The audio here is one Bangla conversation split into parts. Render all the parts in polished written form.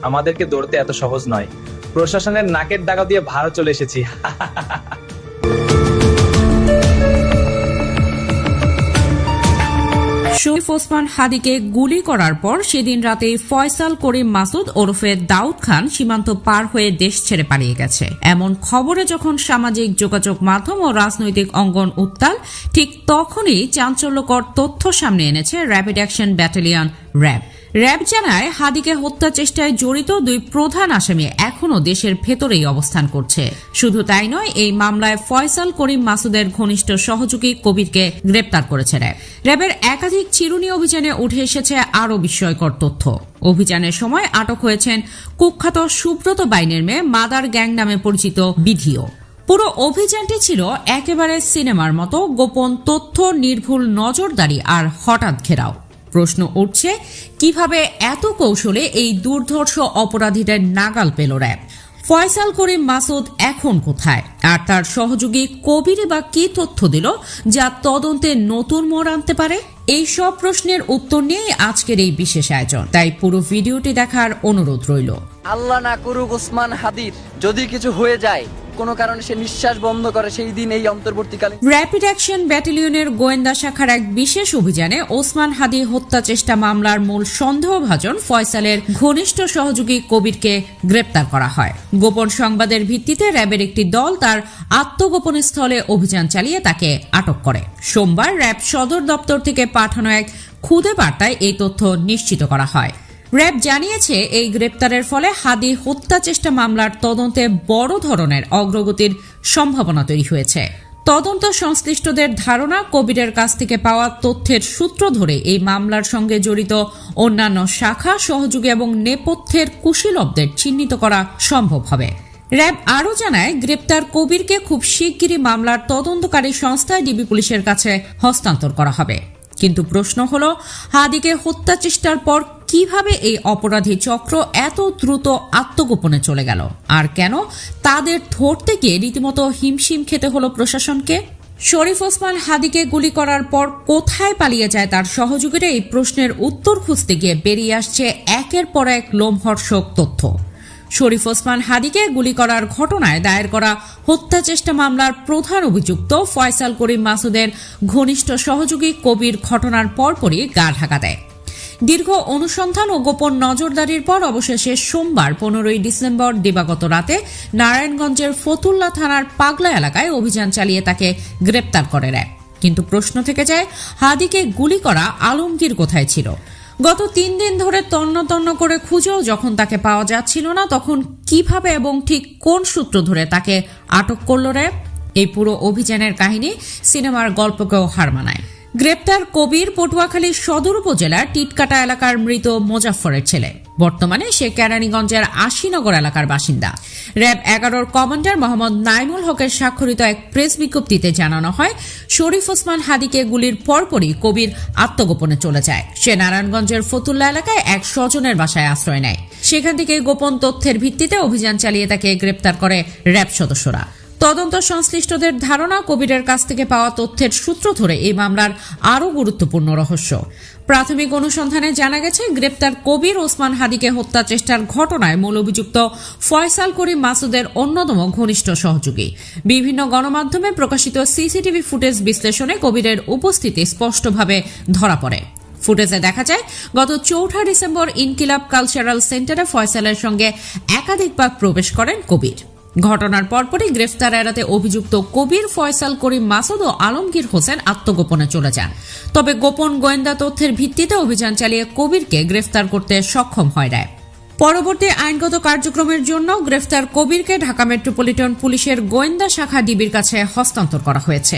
আমাদেরকে ধরতে এত সহজ নয়। প্রশাসনের নাকের ডাকা দিয়ে ভারত চলে এসেছি। শরীফ ওসমান হাদিকে গুলি করার পর সেদিন রাতে ফয়সাল করিম মাসুদ ওরফে দাউদ খান সীমান্ত পার হয়ে দেশ ছেড়ে পালিয়ে গেছে। এমন খবরে যখন সামাজিক যোগাযোগ মাধ্যম ও রাজনৈতিক অঙ্গন উত্তাল, ঠিক তখনই চাঞ্চল্যকর তথ্য সামনে এনেছে rapid action battalion RAB. RAB জানায়, হাদিকে হত্যা চেষ্টায় জড়িত দুই প্রধান আসামি এখনও দেশের ভেতরেই অবস্থান করছে। শুধু তাই নয়, এই মামলায় ফয়সাল করিম মাসুদের ঘনিষ্ঠ সহযোগী কবিরকে গ্রেপ্তার করেছে র্যাব। র্যাবের একাধিক চিরুনি অভিযানে উঠে এসেছে আরও বিস্ময়কর তথ্য। অভিযানের সময় আটক হয়েছেন কুখ্যাত সুব্রত বাইনের মেয়ে মাদার গ্যাং নামে পরিচিত বিধিও। পুরো অভিযানটি ছিল একেবারে সিনেমার মতো, গোপন তথ্য, নির্ভুল নজরদারি আর হঠাৎ ঘেরাও। প্রশ্ন উঠছে, কিভাবে এত কৌশলে এই দুর্ধর্ষ অপরাধীদের নাগাল পেল র্যাব? ফয়সাল করিম মাসুদ এখন কোথায়, আর তার সহযোগী কবির বা কি তথ্য দিল যা তদন্তে নতুন মোড় আনতে পারে? এই সব প্রশ্নের উত্তর নিয়ে আজকের এই বিশেষ আয়োজন, তাই পুরো ভিডিওটি দেখার অনুরোধ রইল। আল্লাহ না করুক ওসমান হাদির যদি কিছু হয়ে যায়, কোনো কারণে সে নিঃশ্বাস বন্ধ করে, সেই দিন এই অন্তর্বর্তীকালীন র্যাপিড অ্যাকশন ব্যাটালিয়নের গোয়েন্দা শাখার এক বিশেষ অভিযানে ওসমান হাদি হত্যা চেষ্টা মামলার মূল সন্দেহভাজন ফয়সালের ঘনিষ্ঠ সহযোগী কবিরকে গ্রেপ্তার করা হয়। গোপন সংবাদের ভিত্তিতে র্যাবের একটি দল তার আত্মগোপন স্থলে অভিযান চালিয়ে তাকে আটক করে। সোমবার র্যাব সদর দপ্তর থেকে পাঠানো এক খুদে বার্তায় এই তথ্য নিশ্চিত করা হয়। র্যাব জানিয়েছে, এই গ্রেপ্তারের ফলে হাদি হত্যা চেষ্টা মামলার তদন্তে বড় ধরনের অগ্রগতির সম্ভাবনা তৈরি হয়েছে। তদন্ত সংশ্লিষ্টদের ধারণা, কবিরের কাছ থেকে পাওয়া তথ্যের সূত্র ধরে এই মামলার সঙ্গে জড়িত অন্যান্য শাখা, সহযোগী এবং নেপথ্যের কুশীলবদের চিহ্নিত করা সম্ভব হবে। র্যাব আরও জানায়, গ্রেপ্তার কবিরকে খুব শিগগিরই মামলার তদন্তকারী সংস্থা ডিবি পুলিশের কাছে হস্তান্তর করা হবে। কিন্তু প্রশ্ন হল, হাদিকে হত্যা চেষ্টার পর কিভাবে এই অপরাধী চক্র এত দ্রুত আত্মগোপনে চলে গেল, আর কেন তাদের ধরতে গিয়ে রীতিমতো হিমশিম খেতে হলো প্রশাসনকে? শরীফ ওসমান হাদিকে গুলি করার পর কোথায় পালিয়ে যায় তার সহযোগীরা? এই প্রশ্নের উত্তর খুঁজতে গিয়ে বেরিয়ে আসছে একের পর এক লোমহর্ষক তথ্য। শরীফ ওসমান হাদিকে গুলি করার ঘটনায় দায়ের করা হত্যা চেষ্টা মামলার প্রধান অভিযুক্ত ফয়সাল করিম মাসুদের ঘনিষ্ঠ সহযোগী কবির ঘটনার পরপরই গা ঢাকা দেয়। দীর্ঘ অনুসন্ধান ও গোপন নজরদারির পর অবশেষে সোমবার 15 ডিসেম্বর দিবাগত রাতে নারায়ণগঞ্জের ফতুল্লা থানার পাগলা এলাকায় অভিযান চালিয়ে তাকে গ্রেপ্তার করে র্যাব। কিন্তু প্রশ্ন থেকে যায়, হাদিকে গুলি করা আলমগীর কোথায় ছিল? গত 3 দিন ধরে তন্ন তন্ন করে খুঁজেও যখন তাকে পাওয়া যাচ্ছিল না, তখন কিভাবে এবং ঠিক কোন সূত্র ধরে তাকে আটক করল র্যাব? এই পুরো অভিযানের কাহিনী সিনেমার গল্পকেও হার মানায়। গ্রেপ্তার কবির পটুয়াখালীর সদর উপজেলার টিটকাটা এলাকার মৃত মোজাফফরের ছেলে। বর্তমানে সে কেরানীগঞ্জের আশিনগর এলাকার বাসিন্দা। র্যাব 11-র কমান্ডার মোহাম্মদ নাইমুল হকের স্বাক্ষরিত এক প্রেস বিজ্ঞপ্তিতে জানানো হয়, শরীফ ওসমান হাদিকে গুলির পরপরই কবির আত্মগোপনে চলে যায়। সে নারায়ণগঞ্জের ফতুল্লা এলাকায় এক স্বজনের বাসায় আশ্রয় নেয়। সেখান থেকে গোপন তথ্যের ভিত্তিতে অভিযান চালিয়ে তাকে গ্রেপ্তার করে র্যাব সদস্যরা। তদন্ত সংশ্লিষ্টদের ধারণা, কবিরের কাছ থেকে পাওয়া তথ্যের সূত্র ধরে এই মামলার আরও গুরুত্বপূর্ণ রহস্য। প্রাথমিক অনুসন্ধানে জানা গেছে, গ্রেপ্তার কবির ওসমান হাদিকে হত্যা চেষ্টার ঘটনায় মূল অভিযুক্ত ফয়সাল করিম মাসুদের অন্যতম ঘনিষ্ঠ সহযোগী। বিভিন্ন গণমাধ্যমে প্রকাশিত সিসিটিভি ফুটেজ বিশ্লেষণে কবিরের উপস্থিতি স্পষ্টভাবে ধরা পড়ে। ফুটেজে দেখা যায়, গত 4 ডিসেম্বর ইনকিলাব কালচারাল সেন্টারে ফয়সালের সঙ্গে একাধিকবার প্রবেশ করেন কবির। ঘটনার পরপরই গ্রেফতার এড়াতে অভিযুক্ত কবির, ফয়সাল করিম মাসুদ ও আলমগীর হোসেন আত্মগোপনে চলে যান। তবে গোপন গোয়েন্দা তথ্যের ভিত্তিতে অভিযান চালিয়ে কবিরকে গ্রেফতার করতে সক্ষম হয় র্যাব। পরবর্তী আইনগত কার্যক্রমের জন্য গ্রেফতার কবিরকে ঢাকা মেট্রোপলিটন পুলিশের গোয়েন্দা শাখা ডিবির কাছে হস্তান্তর করা হয়েছে।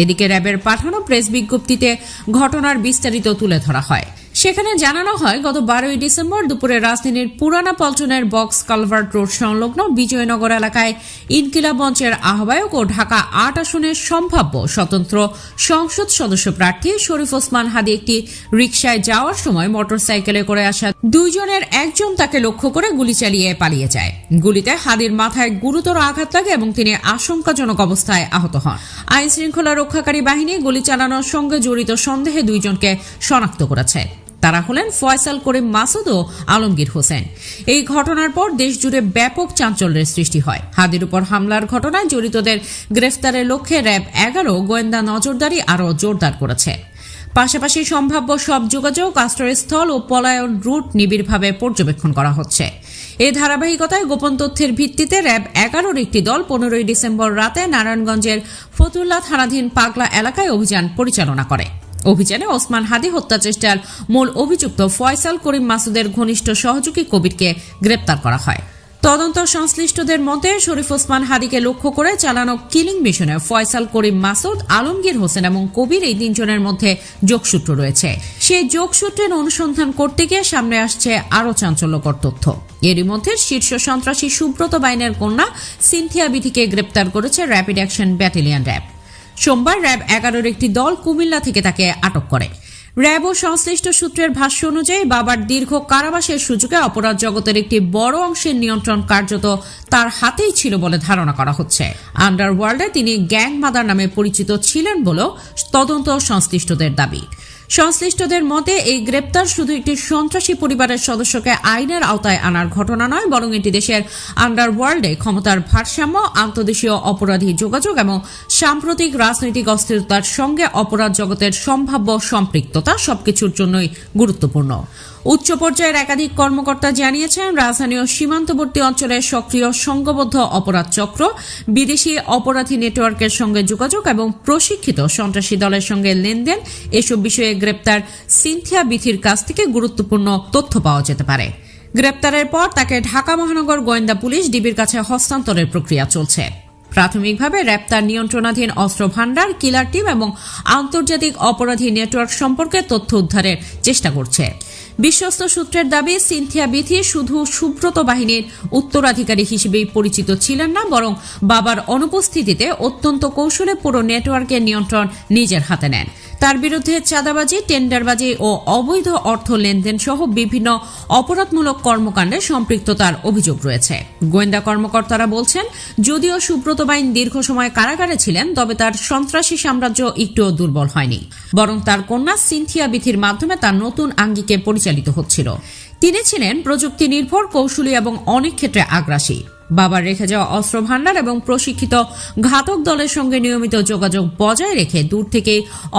এদিকে র্যাবের পাঠানো প্রেস বিজ্ঞপ্তিতে ঘটনার বিস্তারিত তুলে ধরা হয়। সেখানে জানানো হয়, গত 12 ডিসেম্বর দুপুরে রাজধানীর পুরানা পল্টনের বক্স কালভার্ট রোড সংলগ্ন বিজয়নগর এলাকায় ইনকিলাব মঞ্চের আহ্বায়ক ও ঢাকা 8 আসনের সম্ভাব্য স্বতন্ত্র সংসদ সদস্য প্রার্থী শরীফ ওসমান হাদি একটি রিকশায় যাওয়ার সময় মোটরসাইকেলে করে আসা দুইজনের একজন তাকে লক্ষ্য করে গুলি চালিয়ে পালিয়ে যায়। গুলিতে হাদির মাথায় গুরুতর আঘাত লাগে এবং তিনি আশঙ্কাজনক অবস্থায় আহত হন। আইন শৃঙ্খলা রক্ষাকারী বাহিনী গুলি চালানোর সঙ্গে জড়িত সন্দেহে দুইজনকে শনাক্ত করেছে। তারা হলেন ফয়সাল করিম মাসুদ ও আলমগীর হোসেন। এই ঘটনার পর দেশ জুড়ে ব্যাপক চাঞ্চল্যের সৃষ্টি হয়। হাদির উপর হামলার ঘটনায় জড়িতদের গ্রেফতারের লক্ষ্যে র্যাব 11 গোয়েন্দা নজরদারি আরও জোরদার করেছে। পাশাপাশি সম্ভাব্য সব যোগাযোগ, আশ্রয়স্থল ও পলায়ন রুট নিবিড়ভাবে পর্যবেক্ষণ করা হচ্ছে। এই ধারাবাহিকতায় গোপন তথ্যের ভিত্তিতে র্যাব 11-র একটি দল 15 ডিসেম্বর রাতে নারায়ণগঞ্জের ফতুল্লা থানাধীন পাগলা এলাকায় অভিযান পরিচালনা করে। অভিযানে ওসমান হাদি হত্যা চেষ্টার মূল অভিযুক্ত ফয়সাল করিম মাসুদের ঘনিষ্ঠ সহযোগী কবিরকে গ্রেপ্তার করা হয়। তদন্ত সংশ্লিষ্টদের মতে শরীফ ওসমান হাদিকে লক্ষ্য করে চালানো কিলিং মিশনে ফয়সাল করিম মাসুদ, আলমগীর হোসেন এবং কবির এই 3 জনের মধ্যে যোগসূত্র রয়েছে। সেই যোগসূত্রের অনুসন্ধান করতে গিয়ে সামনে আসছে আরও চাঞ্চল্যকর তথ্য। এরই মধ্যে শীর্ষ সন্ত্রাসী সুব্রত বাইনের কন্যা সিনথিয়া বিথিকে গ্রেপ্তার করেছে র্যাপিড অ্যাকশন ব্যাটালিয়ন র্যাব। সোমবার র্যাব 11-র একটি দল কুমিল্লা থেকে তাকে আটক করে। র্যাব ও সংশ্লিষ্ট সূত্রের ভাষ্য অনুযায়ী বাবার দীর্ঘ কারাবাসের সুযোগে অপরাধ জগতের একটি বড় অংশের নিয়ন্ত্রণ কার্যত তার হাতেই ছিল বলে ধারণা করা হচ্ছে। আন্ডারওয়ার্ল্ডে তিনি গ্যাং মাদার নামে পরিচিত ছিলেন বলেও তদন্ত সংশ্লিষ্টদের দাবি। সংশ্লিষ্টদের মতে এই গ্রেপ্তার শুধু একটি সন্ত্রাসী পরিবারের সদস্যকে আইনের আওতায় আনার ঘটনা নয়, বরং এটি দেশের আন্ডারওয়ার্ল্ডে ক্ষমতার ভারসাম্য, আন্তদেশীয় অপরাধী যোগাযোগ এবং সাম্প্রতিক রাজনৈতিক অস্থিরতার সঙ্গে অপরাধ জগতের সম্ভাব্য সম্পৃক্ততা সবকিছুর জন্যই গুরুত্বপূর্ণ। উচ্চ পর্যায়ের একাধিক কর্মকর্তা জানিয়েছেন, রাজধানী ও সীমান্তবর্তী অঞ্চলে সক্রিয় সংঘবদ্ধ অপরাধ চক্র, বিদেশি অপরাধী নেটওয়ার্কের সঙ্গে যোগাযোগ এবং প্রশিক্ষিত সন্ত্রাসী দলের সঙ্গে লেনদেন, এসব বিষয়ে গ্রেপ্তার সিনথিয়া বিথির কাছ থেকে গুরুত্বপূর্ণ তথ্য পাওয়া যেতে পারে। গ্রেপ্তারের পর তাকে ঢাকা মহানগর গোয়েন্দা পুলিশ ডিবির কাছে হস্তান্তরের প্রক্রিয়া চলছে। প্রাথমিকভাবে র্যাব তার নিয়ন্ত্রণাধীন অস্ত্র ভান্ডার, কিলার টিম এবং আন্তর্জাতিক অপরাধী নেটওয়ার্ক সম্পর্কে তথ্য উদ্ধারের চেষ্টা করছে। বিশ্বস্ত সূত্রের দাবি, সিনথিয়া বিথি শুধু সুব্রত বাহিনীর উত্তরাধিকারী হিসেবেই পরিচিত ছিলেন না, বরং বাবার অনুপস্থিতিতে অত্যন্ত কৌশলে পুরো নেটওয়ার্কের নিয়ন্ত্রণ নিজের হাতে নেন। তার বিরুদ্ধে চাঁদাবাজি, টেন্ডারবাজি ও অবৈধ অর্থ লেনদেন সহ বিভিন্ন অপরাধমূলক কর্মকাণ্ডে সম্পৃক্ততার অভিযোগ রয়েছে। গোয়েন্দা কর্মকর্তারা বলছেন, যদিও সুব্রত বাইন দীর্ঘ সময় কারাগারে ছিলেন, তবে তার সন্ত্রাসী সাম্রাজ্য একটুও দুর্বল হয়নি, বরং তার কন্যা সিনথিয়া বিথির মাধ্যমে তার নতুন আঙ্গিকে পরিচালিত হচ্ছিল। তিনি ছিলেন প্রযুক্তি নির্ভর, কৌশলী এবং অনেক ক্ষেত্রে আগ্রাসী। বাবার রেখে যাওয়া অস্ত্র ভান্ডার এবং প্রশিক্ষিত ঘাতক দলের সঙ্গে নিয়মিত যোগাযোগ বজায় রেখে দূর থেকে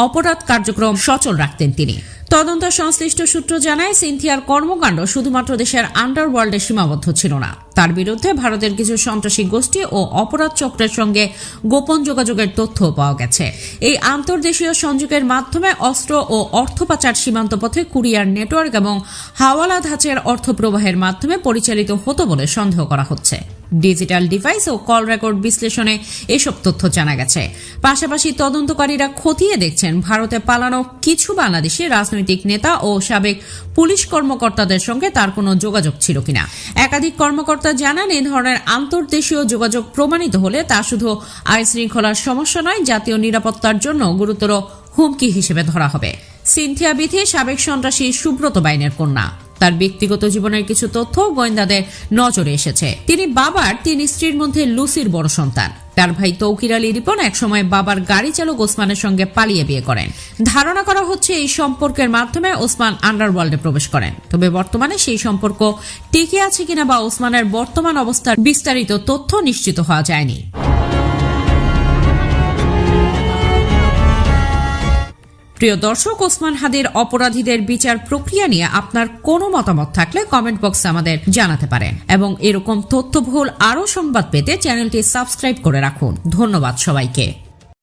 অপরাধ কার্যক্রম সচল রাখতেন তিনি। তদন্ত সংশ্লিষ্ট সূত্র জানায়, সিনথিয়ার কর্মকাণ্ড শুধুমাত্র দেশের আন্ডারওয়ার্ল্ডে সীমাবদ্ধ ছিল না। তার বিরুদ্ধে ভারতের কিছু সন্ত্রাসী গোষ্ঠী ও অপরাধ চক্রের সঙ্গে গোপন যোগাযোগের তথ্য পাওয়া গেছে। এই আন্তর্দেশীয় সংযোগের মাধ্যমে অস্ত্র ও অর্থ পাচার, সীমান্ত পথে কুরিয়ার নেটওয়ার্ক এবং হাওয়ালা ধাঁচের অর্থ প্রবাহের মাধ্যমে পরিচালিত হতো বলে সন্দেহ করা হচ্ছে। ডিজিটাল ডিভাইস ও কল রেকর্ড বিশ্লেষণে এসব তথ্য জানা গেছে। পাশাপাশি তদন্তকারীরা খতিয়ে দেখছেন ভারতে পালানো কিছু বাংলাদেশি রাজনৈতিক নেতা ও সাবেক পুলিশ কর্মকর্তাদের সঙ্গে তার কোনো যোগাযোগ ছিল কিনা। একাধিক কর্মকর্তা জানান, এই ধরনের আন্তর্দেশীয় যোগাযোগ প্রমাণিত হলে তা শুধু আইন শৃঙ্খলার সমস্যা নয়, জাতীয় নিরাপত্তার জন্য গুরুতর হুমকি হিসেবে ধরা হবে। সিনথিয়া বিথি সাবেক সন্ত্রাসী সুব্রত বাইনের কন্যা। তার ব্যক্তিগত জীবনের কিছু তথ্য গোয়েন্দাদের নজরে এসেছে। তিনি বাবার 3 স্ত্রীর মধ্যে লুসির বড় সন্তান। তার ভাই তৌকির আলী রিপন একসময় বাবার গাড়ি চালক ওসমানের সঙ্গে পালিয়ে বিয়ে করেন। ধারণা করা হচ্ছে এই সম্পর্কের মাধ্যমে ওসমান আন্ডারওয়ার্ল্ডে প্রবেশ করেন। তবে বর্তমানে সেই সম্পর্ক টিকে আছে কিনা বা ওসমানের বর্তমান অবস্থার বিস্তারিত তথ্য নিশ্চিত হওয়া যায়নি। প্রিয় দর্শক, ওসমান হাদির অপরাধীদের বিচার প্রক্রিয়া নিয়ে আপনার কোনো মতামত থাকলে কমেন্ট বক্সে আমাদের জানাতে পারেন এবং এরকম তথ্যবহুল আরও সংবাদ পেতে চ্যানেলটি সাবস্ক্রাইব করে রাখুন। ধন্যবাদ সবাইকে।